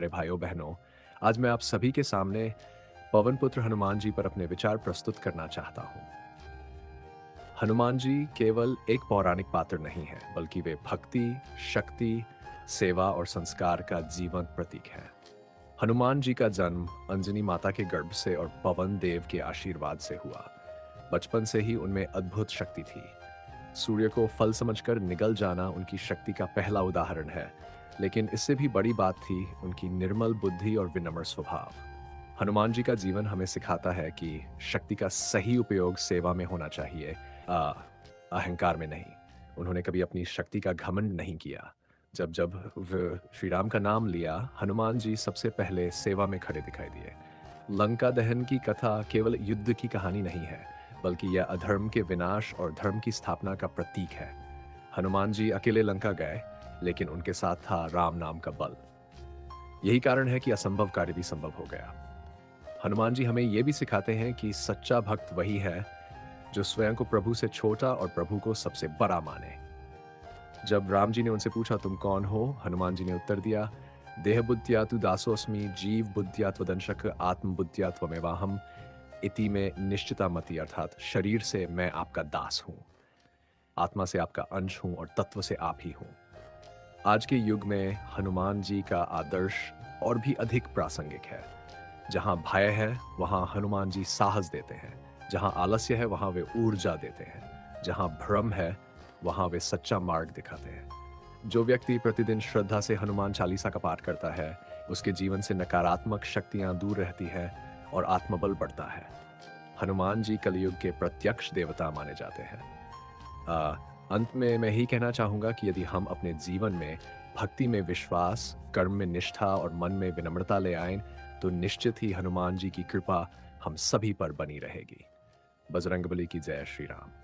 मेरे भाइयों बहनों, आज मैं आप सभी के सामने पवन पुत्र हनुमान जी पर अपने विचार प्रस्तुत करना चाहता हूँ। हनुमान जी केवल एक पौराणिक पात्र नहीं हैं, बल्कि वे भक्ति, शक्ति, सेवा और संस्कार का जीवंत प्रतीक हैं। हनुमान जी का जन्म अंजनी माता के गर्भ से और पवन देव के आशीर्वाद से हुआ। बचपन से ही उनमें अद्भुत शक्ति थी। सूर्य को फल समझकर निगल जाना उनकी शक्ति का पहला उदाहरण है, लेकिन इससे भी बड़ी बात थी उनकी निर्मल बुद्धि और विनम्र स्वभाव। हनुमान जी का जीवन हमें सिखाता है कि शक्ति का सही उपयोग सेवा में होना चाहिए, आ, अहंकार में नहीं। उन्होंने कभी अपनी शक्ति का घमंड नहीं किया। जब जब श्री राम का नाम लिया, हनुमान जी सबसे पहले सेवा में खड़े दिखाई दिए। लंका दहन की कथा केवल युद्ध की कहानी नहीं है, बल्कि यह अधर्म के विनाश और धर्म की स्थापना का प्रतीक है। हनुमान जी अकेले लंका गए, लेकिन उनके साथ था राम नाम का बल। यही कारण है कि असंभव कार्य भी संभव हो गया। हनुमान जी हमें यह भी सिखाते हैं कि सच्चा भक्त वही है जो स्वयं को प्रभु से छोटा और प्रभु को सबसे बड़ा माने। जब राम जी ने उनसे पूछा, तुम कौन हो? हनुमान जी ने उत्तर दिया, देह बुद्धिया तु दासोस्मि, जीव बुद्धिया त्वदंशक, आत्म बुद्धिया त्वमेवाहम। इति में निश्चिता मति, अर्थात शरीर से मैं आपका दास हूं, आत्मा से आपका अंश हूं और तत्व से आप ही हूं। आज के युग में हनुमान जी का आदर्श और भी अधिक प्रासंगिक है। जहां भय है, वहां हनुमान जी साहस देते हैं। जहां आलस्य है, वहां वे ऊर्जा देते हैं। जहां भ्रम है, वहां वे सच्चा मार्ग दिखाते हैं। जो व्यक्ति प्रतिदिन श्रद्धा से हनुमान चालीसा का पाठ करता है, उसके जीवन से नकारात्मक शक्तियां दूर रहती है और आत्मबल बढ़ता है। हनुमान जी कलयुग के प्रत्यक्ष देवता माने जाते हैं। अ, अंत में मैं यही कहना चाहूँगा कि यदि हम अपने जीवन में भक्ति में विश्वास, कर्म में निष्ठा और मन में विनम्रता ले आएँ, तो निश्चित ही हनुमान जी की कृपा हम सभी पर बनी रहेगी। बजरंगबली की जय श्री राम।